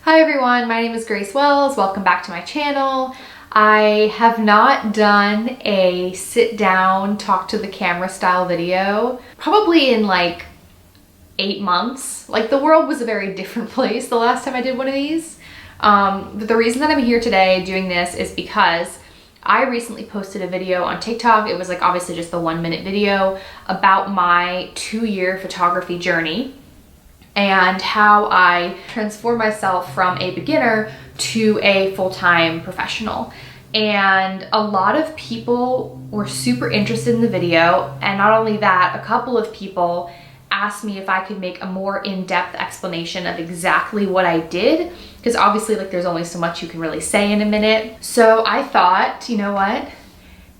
Hi everyone, my name is Grace Wells. Welcome back to my channel. I have not done a sit down, talk to the camera style video probably in like 8 months. Like the world was a very different place the last time I did one of these. But the reason that I'm here today doing this is because I recently posted a video on TikTok. It was like obviously just the 1-minute video about my 2-year photography journey and how I transformed myself from a beginner to a full-time professional. And a lot of people were super interested in the video, and not only that, a couple of people asked me if I could make a more in-depth explanation of exactly what I did, because obviously like there's only so much you can really say in a minute. So I thought, you know what,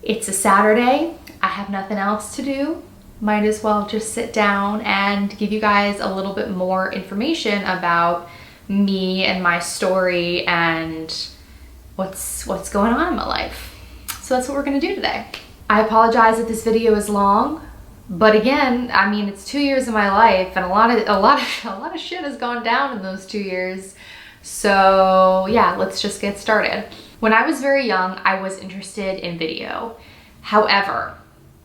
it's a Saturday, I have nothing else to do, might as well just sit down and give you guys a little bit more information about me and my story and what's going on in my life. So that's what we're gonna do today. I apologize if this video is long, but again, I mean, it's 2 years of my life and a lot of shit has gone down in those 2 years. So yeah, let's just get started. When I was very young, I was interested in video. However,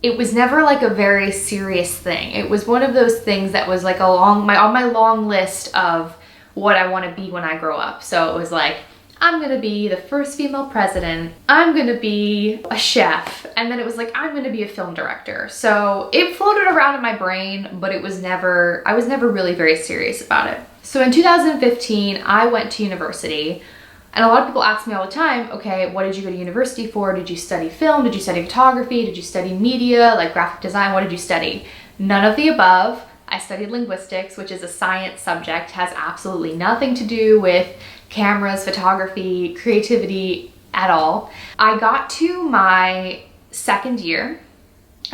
it was never like a very serious thing. It was one of those things that was like on my long list of what I want to be when I grow up. So it was like, I'm gonna be the first female president, I'm gonna be a chef, and then it was like, I'm gonna be a film director. So it floated around in my brain, but I was never really very serious about it. So in 2015, I went to university. And a lot of people ask me all the time, okay, what did you go to university for? Did you study film? Did you study photography? Did you study media, like graphic design? What did you study? None of the above. I studied linguistics, which is a science subject, has absolutely nothing to do with cameras, photography, creativity at all. I got to my second year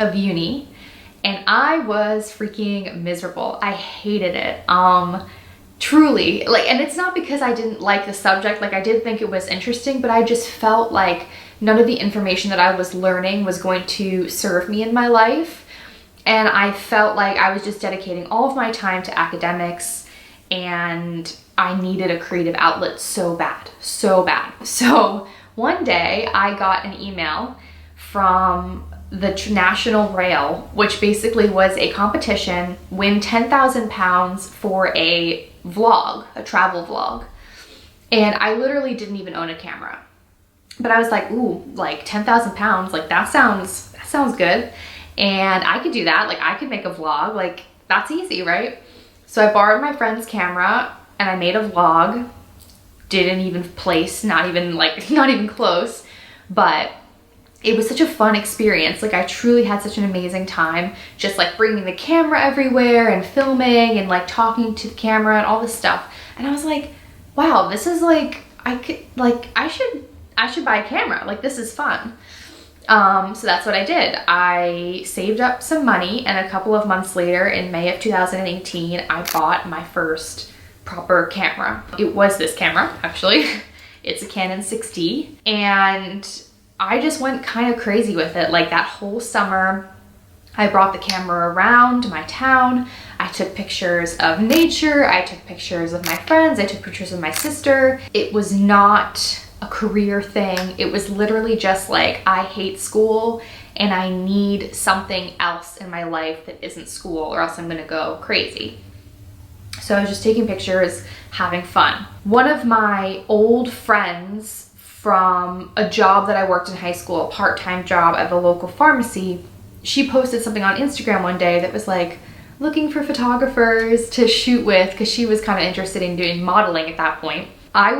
of uni and I was freaking miserable. I hated it. Truly, like, and it's not because I didn't like the subject, like I did think it was interesting, but I just felt like none of the information that I was learning was going to serve me in my life. And I felt like I was just dedicating all of my time to academics and I needed a creative outlet so bad, so bad. So one day I got an email from the National Rail, which basically was a competition, win £10,000 for a vlog, a travel vlog. And I literally didn't even own a camera. But I was like, ooh, like £10,000, like that sounds good. And I could do that, like I could make a vlog, like that's easy, right? So I borrowed my friend's camera and I made a vlog. Didn't even place, not even close, but it was such a fun experience. Like I truly had such an amazing time, just like bringing the camera everywhere and filming and like talking to the camera and all this stuff. And I was like, wow, this is like, I should buy a camera. Like this is fun. So that's what I did. I saved up some money and a couple of months later in May of 2018, I bought my first proper camera. It was this camera, actually. It's a Canon 6D and I just went kind of crazy with it. Like that whole summer, I brought the camera around my town. I took pictures of nature. I took pictures of my friends. I took pictures of my sister. It was not a career thing. It was literally just like, I hate school and I need something else in my life that isn't school or else I'm gonna go crazy. So I was just taking pictures, having fun. One of my old friends from a job that I worked in high school, a part-time job at the local pharmacy, she posted something on Instagram one day that was like, looking for photographers to shoot with, because she was kind of interested in doing modeling at that point. I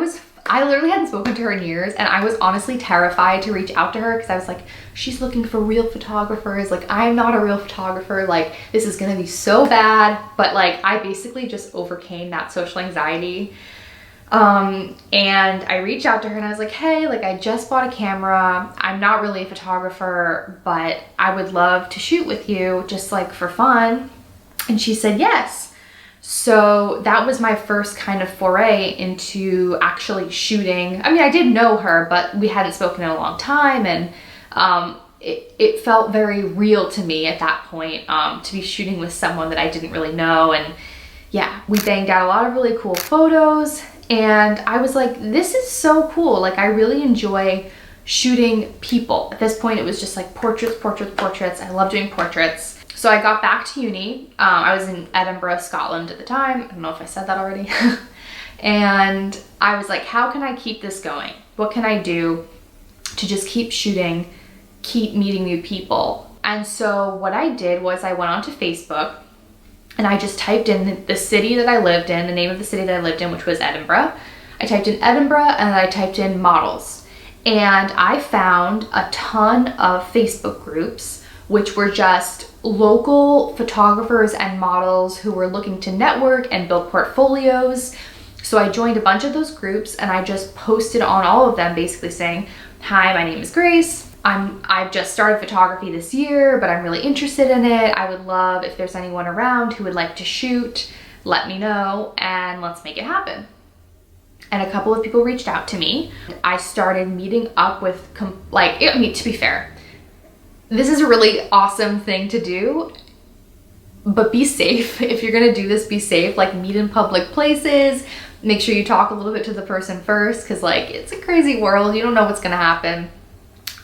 literally hadn't spoken to her in years and I was honestly terrified to reach out to her because I was like, she's looking for real photographers. Like I'm not a real photographer. Like this is gonna be so bad. But like I basically just overcame that social anxiety. And I reached out to her and I was like, hey, like I just bought a camera. I'm not really a photographer, but I would love to shoot with you just like for fun. And she said yes. So that was my first kind of foray into actually shooting. I mean, I did know her, but we hadn't spoken in a long time. And, it felt very real to me at that point, to be shooting with someone that I didn't really know. And yeah, we banged out a lot of really cool photos And I was like, this is so cool. Like, I really enjoy shooting people. At this point, it was just like portraits. I love doing portraits. So I got back to uni. I was in Edinburgh, Scotland at the time. I don't know if I said that already. And I was like, how can I keep this going? What can I do to just keep shooting, keep meeting new people? And so what I did was I went onto Facebook and I just typed in the city that I lived in, the name of the city that I lived in, which was Edinburgh. I typed in Edinburgh and I typed in models. And I found a ton of Facebook groups, which were just local photographers and models who were looking to network and build portfolios. So I joined a bunch of those groups and I just posted on all of them basically saying, hi, my name is Grace. I've just started photography this year, but I'm really interested in it. I would love if there's anyone around who would like to shoot, let me know and let's make it happen. And a couple of people reached out to me. I started meeting up with, to be fair, this is a really awesome thing to do, but be safe. If you're gonna do this, be safe. Like, meet in public places. Make sure you talk a little bit to the person first, because like, it's a crazy world. You don't know what's gonna happen.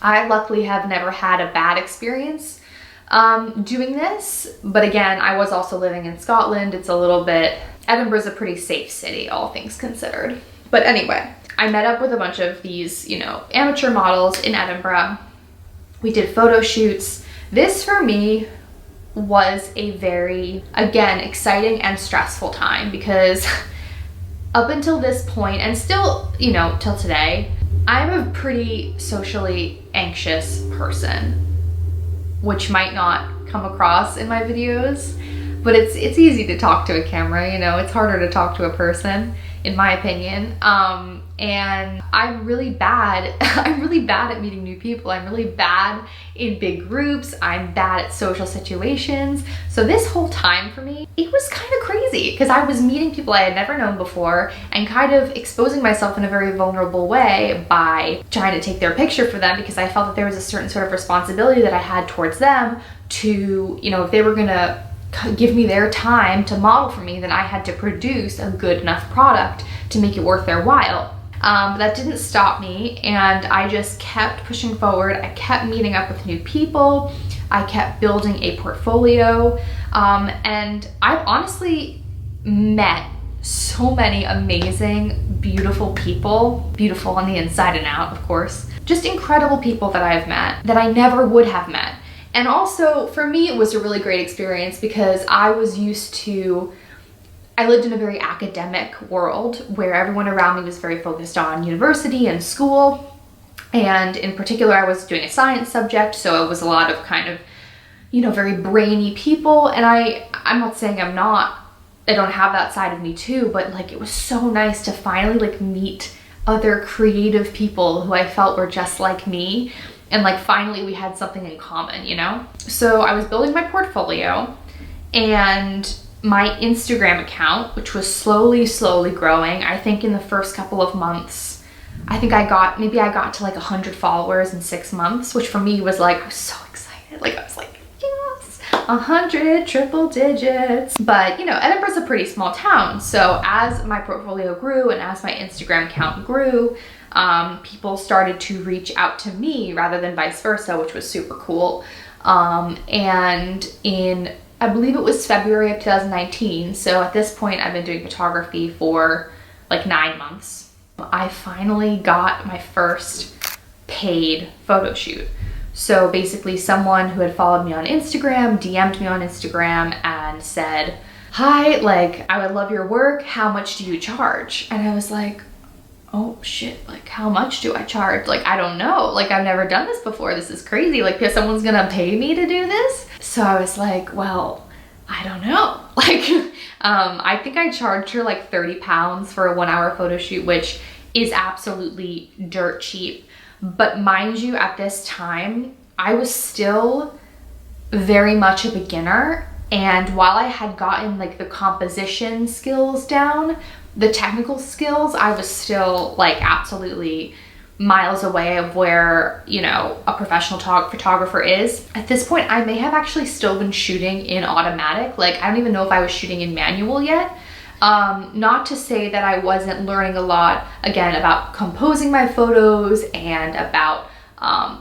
I luckily have never had a bad experience doing this, but again, I was also living in Scotland. It's a little bit, Edinburgh's a pretty safe city, all things considered. But anyway, I met up with a bunch of these, amateur models in Edinburgh. We did photo shoots. This for me was a very, again, exciting and stressful time, because up until this point, and still, till today, I'm a pretty socially anxious person, which might not come across in my videos, but it's easy to talk to a camera, it's harder to talk to a person, in my opinion. And I'm really bad. I'm really bad at meeting new people. I'm really bad in big groups. I'm bad at social situations. So this whole time for me, it was kind of crazy, because I was meeting people I had never known before and kind of exposing myself in a very vulnerable way by trying to take their picture for them, because I felt that there was a certain sort of responsibility that I had towards them to, if they were gonna give me their time to model for me, then I had to produce a good enough product to make it worth their while. But that didn't stop me, and I just kept pushing forward. I kept meeting up with new people. I kept building a portfolio, and I've honestly met so many amazing, beautiful people, beautiful on the inside and out, of course, just incredible people that I've met that I never would have met. And also, for me, it was a really great experience, because I lived in a very academic world where everyone around me was very focused on university and school. And in particular, I was doing a science subject, so it was a lot of kind of, very brainy people. And I'm not saying I don't have that side of me too, but like, it was so nice to finally like meet other creative people who I felt were just like me. And like, finally we had something in common, So I was building my portfolio, and my Instagram account, which was slowly growing. I think in the first couple of months, I got to like 100 followers in 6 months, which for me was like, I was so excited. Like, I was like, yes, 100 triple digits. But Edinburgh's a pretty small town. So as my portfolio grew and as my Instagram account grew, people started to reach out to me rather than vice versa, which was super cool. And in, I believe it was February of 2019. So at this point, I've been doing photography for like 9 months. I finally got my first paid photo shoot. So basically, someone who had followed me on Instagram DM'd me on Instagram and said, hi, like, I would love your work. How much do you charge? And I was like, oh shit, like, how much do I charge? Like, I don't know. Like, I've never done this before. This is crazy. Like, someone's gonna pay me to do this? So I was like, well, I don't know. Like, I think I charged her like 30 pounds for a 1 hour photo shoot, which is absolutely dirt cheap. But mind you, at this time, I was still very much a beginner. And while I had gotten like the composition skills down, the technical skills, I was still like absolutely miles away of where, a professional photographer is. At this point, I may have actually still been shooting in automatic. Like, I don't even know if I was shooting in manual yet. Not to say that I wasn't learning a lot, again, about composing my photos and about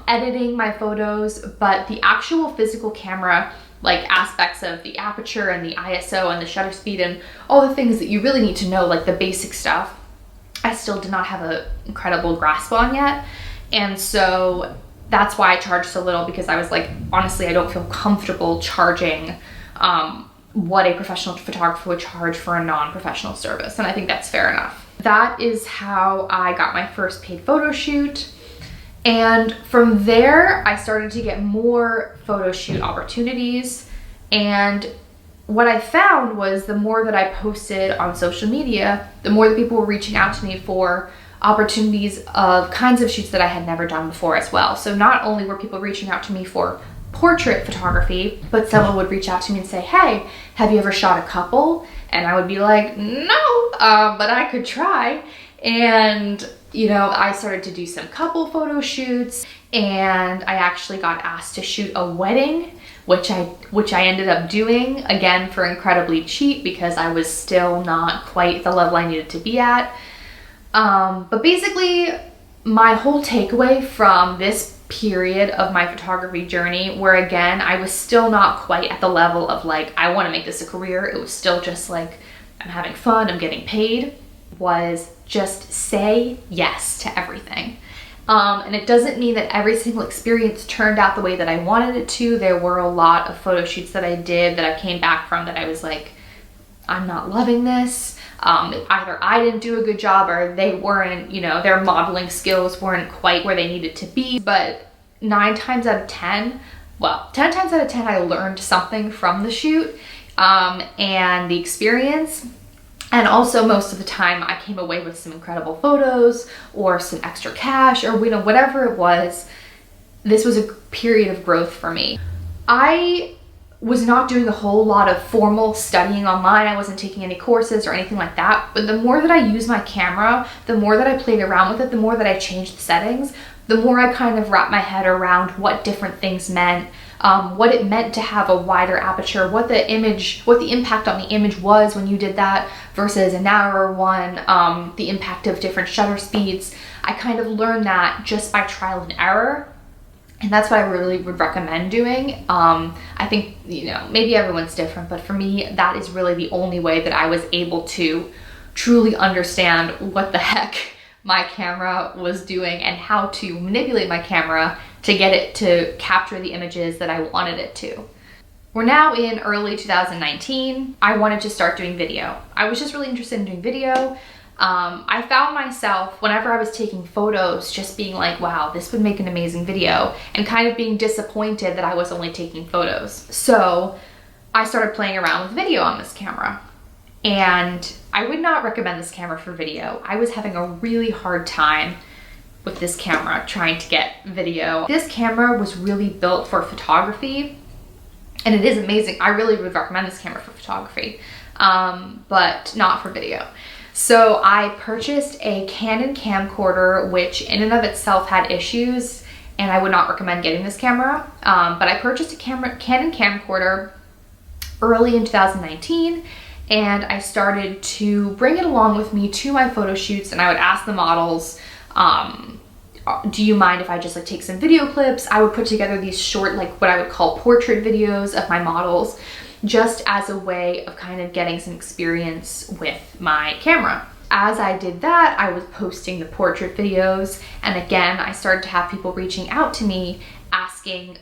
editing my photos, but the actual physical camera, like aspects of the aperture and the ISO and the shutter speed and all the things that you really need to know, like the basic stuff, I still did not have an incredible grasp on yet. And so that's why I charged so little, because I was like, honestly, I don't feel comfortable charging what a professional photographer would charge for a non-professional service. And I think that's fair enough. That is how I got my first paid photo shoot. And from there, I started to get more photo shoot opportunities. And what I found was the more that I posted on social media, the more that people were reaching out to me for opportunities of kinds of shoots that I had never done before as well. So not only were people reaching out to me for portrait photography, but someone would reach out to me and say, hey, have you ever shot a couple? And I would be like, no, but I could try. And you know, I started to do some couple photo shoots, and I actually got asked to shoot a wedding, which I ended up doing, again, for incredibly cheap because I was still not quite the level I needed to be at. But basically, my whole takeaway from this period of my photography journey, where again, I was still not quite at the level of like, I want to make this a career. It was still just like, I'm having fun, I'm getting paid, was just say yes to everything. And it doesn't mean that every single experience turned out the way that I wanted it to. There were a lot of photo shoots that I did that I came back from that I was like, I'm not loving this. Either I didn't do a good job or they weren't, you know, their modeling skills weren't quite where they needed to be. But 10 times out of 10, I learned something from the shoot and the experience. And also most of the time I came away with some incredible photos or some extra cash or, you know, whatever it was. This was a period of growth for me. I was not doing a whole lot of formal studying online. I wasn't taking any courses or anything like that. But the more that I used my camera, the more that I played around with it, the more that I changed the settings, the more I kind of wrapped my head around what different things meant, what it meant to have a wider aperture, what the impact on the image was when you did that versus a narrower one, the impact of different shutter speeds. I kind of learned that just by trial and error. And that's what I really would recommend doing. I think, you know, maybe everyone's different, but for me, that is really the only way that I was able to truly understand what the heck my camera was doing and how to manipulate my camera to get it to capture the images that I wanted it to. We're now in early 2019. I wanted to start doing video. I was just really interested in doing video. I found myself, whenever I was taking photos, just being like, wow, this would make an amazing video, and kind of being disappointed that I was only taking photos. So I started playing around with video on this camera. And I would not recommend this camera for video. I was having a really hard time with this camera trying to get video. This camera was really built for photography, and it is amazing. I really would recommend this camera for photography, but not for video. So I purchased a Canon camcorder, which in and of itself had issues, and I would not recommend getting this camera. But I purchased a Canon camcorder early in 2019, and I started to bring it along with me to my photo shoots, and I would ask the models, do you mind if I just like take some video clips? I would put together these short, like what I would call portrait videos of my models, just as a way of kind of getting some experience with my camera. As I did that, I was posting the portrait videos, and again, I started to have people reaching out to me asking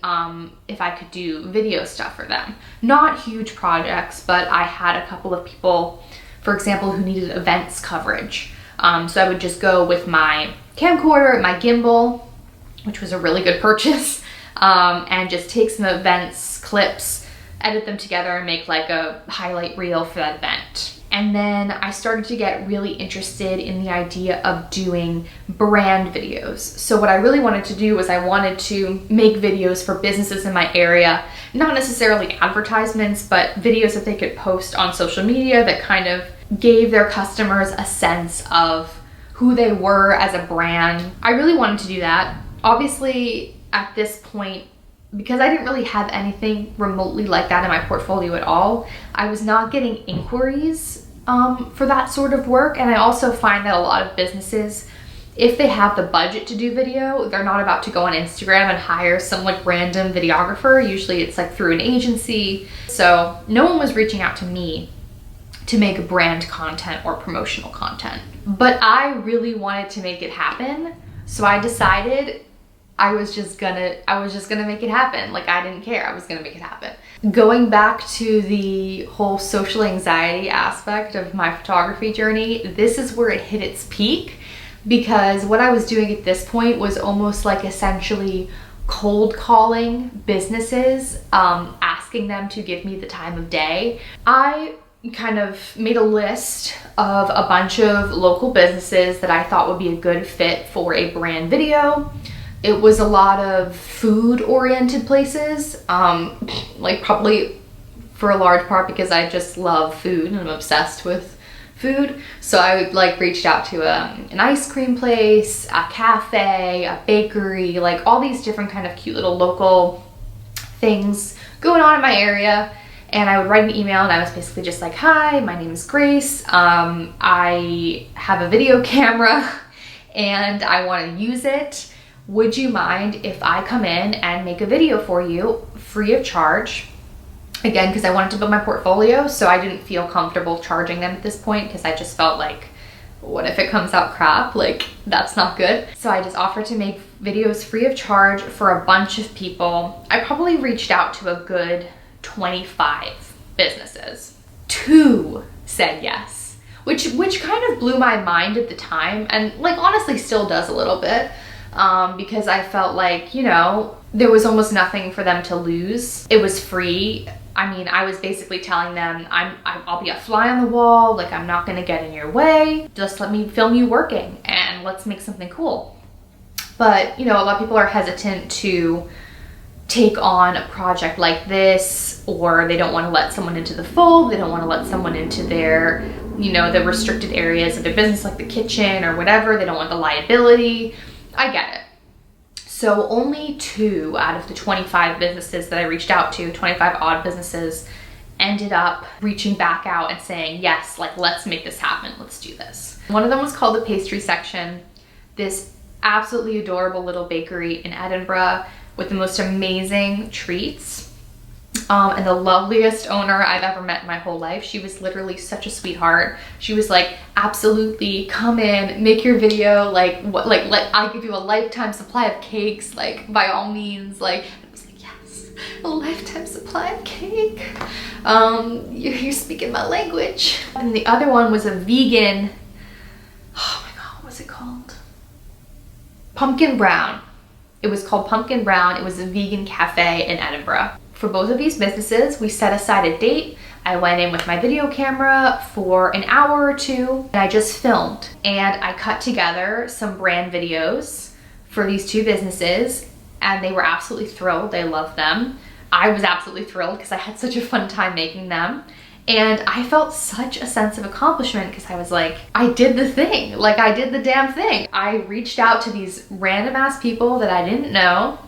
if I could do video stuff for them. Not huge projects, but I had a couple of people, for example, who needed events coverage. So I would just go with my camcorder, my gimbal, which was a really good purchase, and just take some events clips, edit them together, and make like a highlight reel for that event. And then I started to get really interested in the idea of doing brand videos. So what I really wanted to do was I wanted to make videos for businesses in my area, not necessarily advertisements, but videos that they could post on social media that kind of gave their customers a sense of who they were as a brand. I really wanted to do that. Obviously, at this point, because I didn't really have anything remotely like that in my portfolio at all, I was not getting inquiries for that sort of work. And I also find that a lot of businesses, if they have the budget to do video, they're not about to go on Instagram and hire some like random videographer. Usually it's like through an agency. So no one was reaching out to me to make brand content or promotional content. But I really wanted to make it happen. So I decided I was just gonna make it happen. Like, I didn't care, I was gonna make it happen. Going back to the whole social anxiety aspect of my photography journey, this is where it hit its peak, because what I was doing at this point was almost like essentially cold calling businesses, asking them to give me the time of day. I kind of made a list of a bunch of local businesses that I thought would be a good fit for a brand video. It was a lot of food-oriented places, like probably for a large part because I just love food and I'm obsessed with food. So I like reached out to an ice cream place, a cafe, a bakery, like all these different kind of cute little local things going on in my area. And I would write an email and I was basically just like, hi, my name is Grace. I have a video camera and I want to use it. Would you mind if I come in and make a video for you free of charge? Again, because I wanted to build my portfolio, so I didn't feel comfortable charging them at this point because I just felt like, what if it comes out crap? Like, that's not good. So I just offered to make videos free of charge for a bunch of people. I probably reached out to a good 25 businesses. 2 said yes, which kind of blew my mind at the time, and like honestly still does a little bit. Because I felt like, you know, there was almost nothing for them to lose. It was free. I mean, I was basically telling them, I'll be a fly on the wall, like I'm not gonna get in your way. Just let me film you working and let's make something cool. But, you know, a lot of people are hesitant to take on a project like this, or they don't want to let someone into the fold. They don't want to let someone into their, you know, the restricted areas of their business, like the kitchen or whatever. They don't want the liability. I get it. So only 2 out of the 25 businesses that I reached out to, 25 odd businesses, ended up reaching back out and saying, yes, like let's make this happen, let's do this. One of them was called the Pastry Section, this absolutely adorable little bakery in Edinburgh with the most amazing treats. And the loveliest owner I've ever met in my whole life. She was literally such a sweetheart. She was like, absolutely, come in, make your video, like what, like I'll give you a lifetime supply of cakes, like by all means. Like, I was like, yes, a lifetime supply of cake. You're speaking my language. And the other one was a vegan, oh my god, what was it called? Pumpkin Brown. It was called Pumpkin Brown. It was a vegan cafe in Edinburgh. For both of these businesses, we set aside a date. I went in with my video camera for an hour or 2 and I just filmed, and I cut together some brand videos for these 2 businesses, and they were absolutely thrilled. They loved them. I was absolutely thrilled because I had such a fun time making them. And I felt such a sense of accomplishment because I was like, I did the thing. Like, I did the damn thing. I reached out to these random ass people that I didn't know,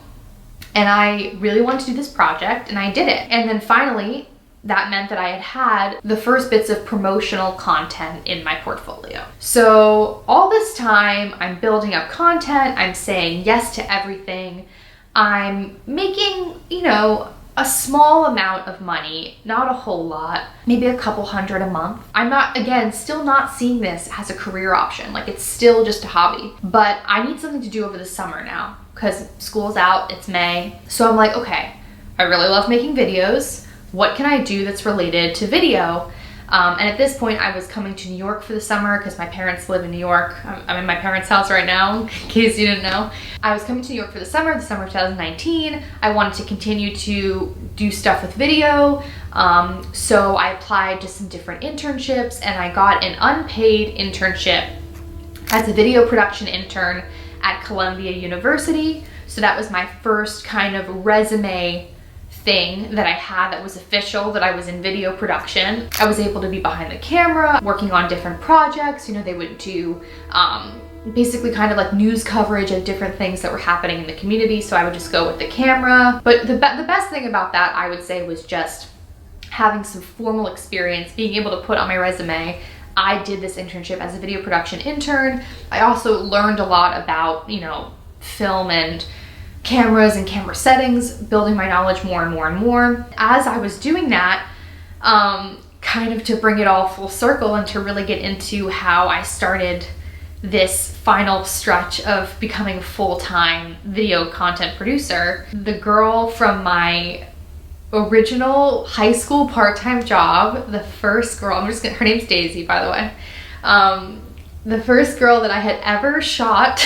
and I really wanted to do this project, and I did it. And then finally, that meant that I had the first bits of promotional content in my portfolio. So all this time, I'm building up content, I'm saying yes to everything, I'm making, you know, a small amount of money, not a whole lot, maybe a couple hundred a month. I'm not, again, still not seeing this as a career option. Like, it's still just a hobby, but I need something to do over the summer now because school's out, it's May. So I'm like, okay, I really love making videos. What can I do that's related to video? And at this point, I was coming to New York for the summer because my parents live in New York. I'm in my parents' house right now, in case you didn't know. I was coming to New York for the summer of 2019. I wanted to continue to do stuff with video. So I applied to some different internships, and I got an unpaid internship as a video production intern at Columbia University. So that was my first kind of resume thing that I had that was official, that I was in video production. I was able to be behind the camera, working on different projects. You know, they would do basically kind of like news coverage of different things that were happening in the community. So I would just go with the camera. But the best thing about that, I would say, was just having some formal experience, being able to put on my resume, I did this internship as a video production intern. I also learned a lot about, you know, film and cameras and camera settings, building my knowledge more and more and more. As I was doing that, kind of to bring it all full circle and to really get into how I started this final stretch of becoming a full-time video content producer, the girl from my original high school part-time job, the first girl, her name's Daisy, by the way, the first girl that I had ever shot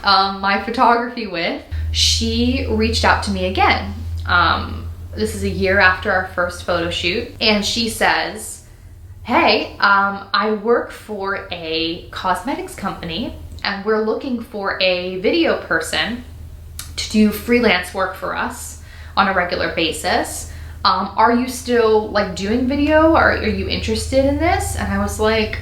my photography with, she reached out to me again. This is a year after our first photo shoot, and she says, hey, I work for a cosmetics company and we're looking for a video person to do freelance work for us on a regular basis. Are you still like doing video? Are you interested in this? And I was like,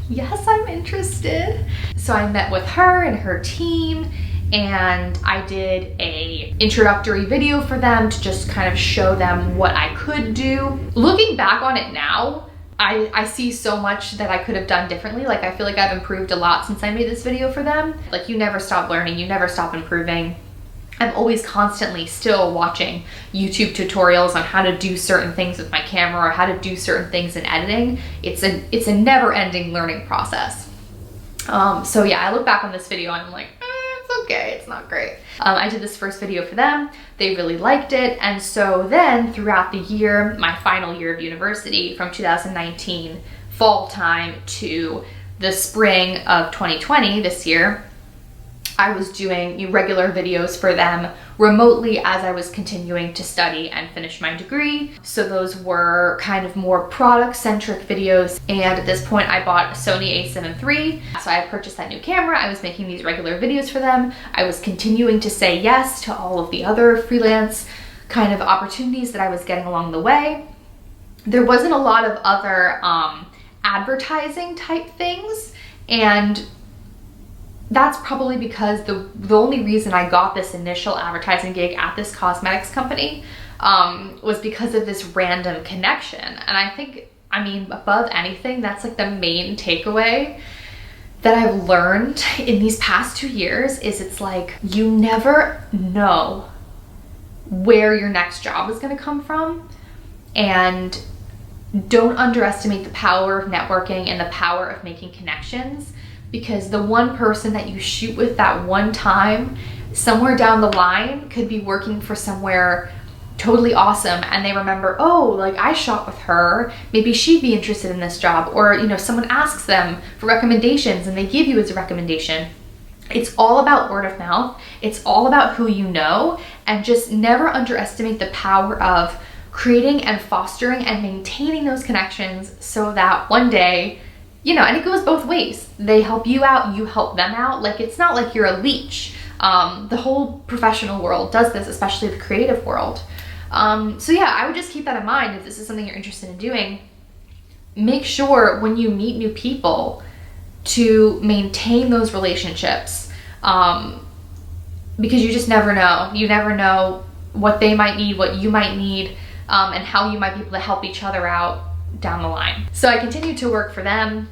yes, I'm interested. So I met with her and her team, and I did a introductory video for them to just kind of show them what I could do. Looking back on it now, I see so much that I could have done differently. Like, I feel like I've improved a lot since I made this video for them. Like, you never stop learning, you never stop improving. I'm always constantly still watching YouTube tutorials on how to do certain things with my camera or how to do certain things in editing. It's a never-ending learning process. So yeah, I look back on this video and I'm like, it's okay, it's not great. I did this first video for them. They really liked it. And so then throughout the year, my final year of university from 2019 fall time to the spring of 2020 this year, I was doing regular videos for them remotely as I was continuing to study and finish my degree. So those were kind of more product-centric videos. And at this point, I bought a Sony a7 III. So I purchased that new camera. I was making these regular videos for them. I was continuing to say yes to all of the other freelance kind of opportunities that I was getting along the way. There wasn't a lot of other advertising type things, and that's probably because the only reason I got this initial advertising gig at this cosmetics company was because of this random connection. And I think, I mean, above anything, that's like the main takeaway that I've learned in these past 2 years is it's like, you never know where your next job is gonna come from. And don't underestimate the power of networking and the power of making connections. Because the one person that you shoot with that one time, somewhere down the line, could be working for somewhere totally awesome, and they remember, oh, like I shot with her, maybe she'd be interested in this job. Or, you know, someone asks them for recommendations and they give you as a recommendation. It's all about word of mouth. It's all about who you know, and just never underestimate the power of creating and fostering and maintaining those connections so that one day, you know, and it goes both ways. They help you out, you help them out. Like, it's not like you're a leech. The whole professional world does this, especially the creative world. So yeah, I would just keep that in mind if this is something you're interested in doing. Make sure when you meet new people to maintain those relationships, because you just never know. You never know what they might need, what you might need, and how you might be able to help each other out down the line. So I continued to work for them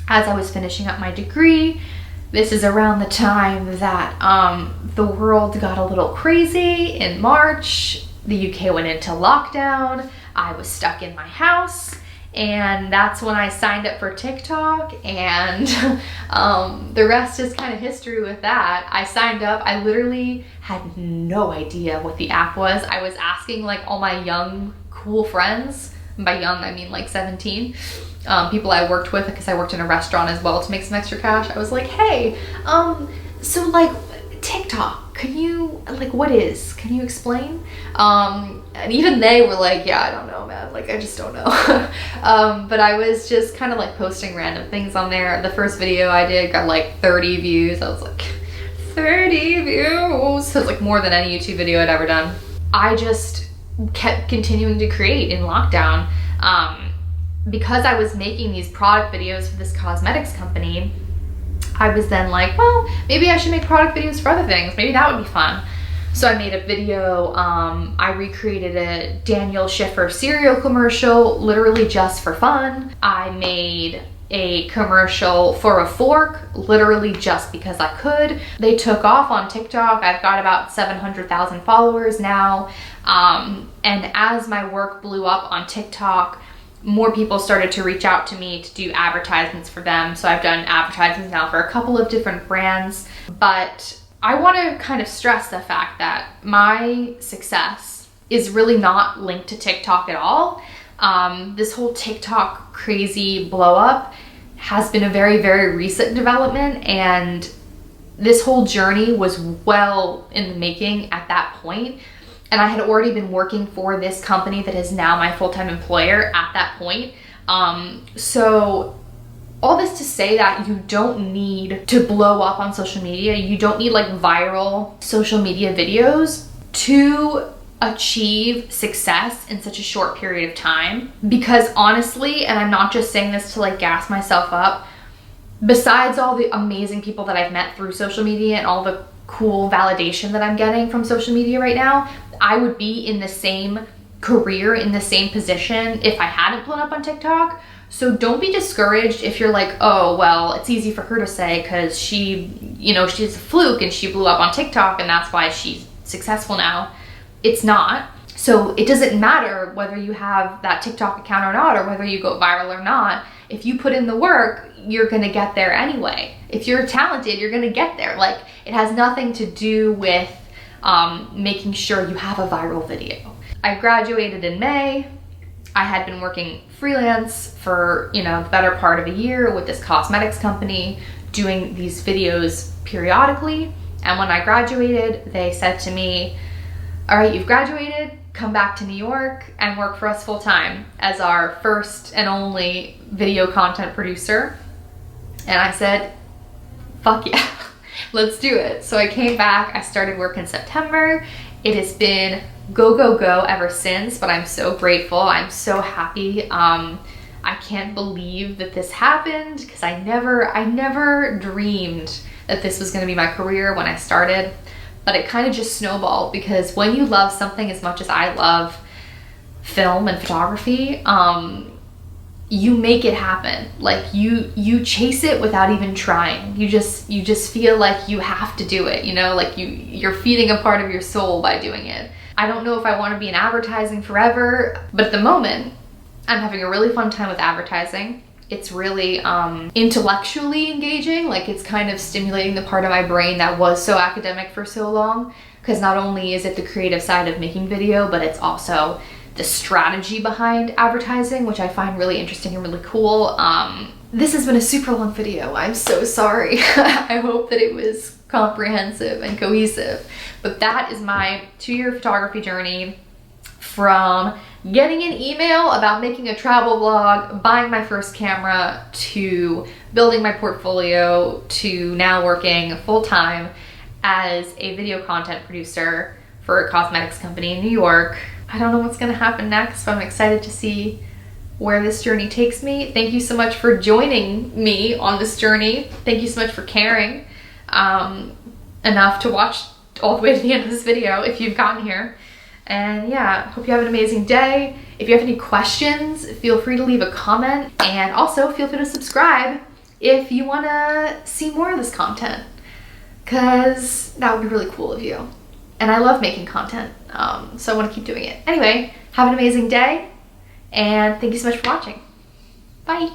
as I was finishing up my degree. This is around the time that the world got a little crazy in March. The UK went into lockdown. I was stuck in my house, and that's when I signed up for TikTok, and the rest is kind of history with that. I signed up. I literally had no idea what the app was. I was asking like all my young, cool friends. By young, I mean like 17, people I worked with, because I worked in a restaurant as well to make some extra cash. I was like, hey, so like TikTok, can you, like, can you explain? And even they were like, yeah, I don't know, man, like, I just don't know. But I was just kind of like posting random things on there. The first video I did got like 30 views. I was like, 30 views. So it's like more than any YouTube video I'd ever done. I just kept continuing to create in lockdown. Because I was making these product videos for this cosmetics company, I was then like, well, maybe I should make product videos for other things. Maybe that would be fun. So I made a video, I recreated a Daniel Schiffer cereal commercial, literally just for fun. I made a commercial for a fork, literally just because I could. They took off on TikTok. I've got about 700,000 followers now. And as my work blew up on TikTok, more people started to reach out to me to do advertisements for them. So I've done advertisements now for a couple of different brands, but I want to kind of stress the fact that my success is really not linked to TikTok at all. This whole TikTok crazy blow up has been a very, very recent development, and this whole journey was well in the making at that point. And I had already been working for this company that is now my full-time employer at that point. So all this to say that you don't need to blow up on social media. You don't need like viral social media videos to achieve success in such a short period of time. Because honestly, and I'm not just saying this to like gas myself up, besides all the amazing people that I've met through social media and all the cool validation that I'm getting from social media right now, I would be in the same career, in the same position if I hadn't blown up on TikTok. So don't be discouraged if you're like, oh, well, it's easy for her to say because she, you know, she's a fluke and she blew up on TikTok and that's why she's successful now. It's not. So it doesn't matter whether you have that TikTok account or not, or whether you go viral or not. If you put in the work, you're gonna get there anyway. If you're talented, you're gonna get there. Like, it has nothing to do with making sure you have a viral video. I graduated in May. I had been working freelance for, you know, the better part of a year with this cosmetics company, doing these videos periodically. And when I graduated, they said to me, all right, you've graduated, come back to New York and work for us full time as our first and only video content producer. And I said, fuck yeah, let's do it. So I came back, I started work in September. It has been go, go, go ever since, but I'm so grateful. I'm so happy. I can't believe that this happened because I never dreamed that this was gonna be my career when I started, but it kind of just snowballed because when you love something as much as I love film and photography, you make it happen. Like you chase it without even trying. You just feel like you have to do it, you know, like you're feeding a part of your soul by doing it. I don't know if I want to be in advertising forever, but at the moment, I'm having a really fun time with advertising. It's really intellectually engaging, like it's kind of stimulating the part of my brain that was so academic for so long, because not only is it the creative side of making video, but it's also the strategy behind advertising, which I find really interesting and really cool. This has been a super long video. I'm so sorry. I hope that it was comprehensive and cohesive, but that is my 2-year photography journey, from getting an email about making a travel vlog, buying my first camera, to building my portfolio, to now working full-time as a video content producer for a cosmetics company in New York. I don't know what's gonna happen next, but I'm excited to see where this journey takes me. Thank you so much for joining me on this journey. Thank you so much for caring enough to watch all the way to the end of this video if you've gotten here. And yeah, hope you have an amazing day. If you have any questions, feel free to leave a comment, and also feel free to subscribe if you wanna see more of this content, because that would be really cool of you. And I love making content, so I wanna keep doing it. Anyway, have an amazing day, and thank you so much for watching. Bye.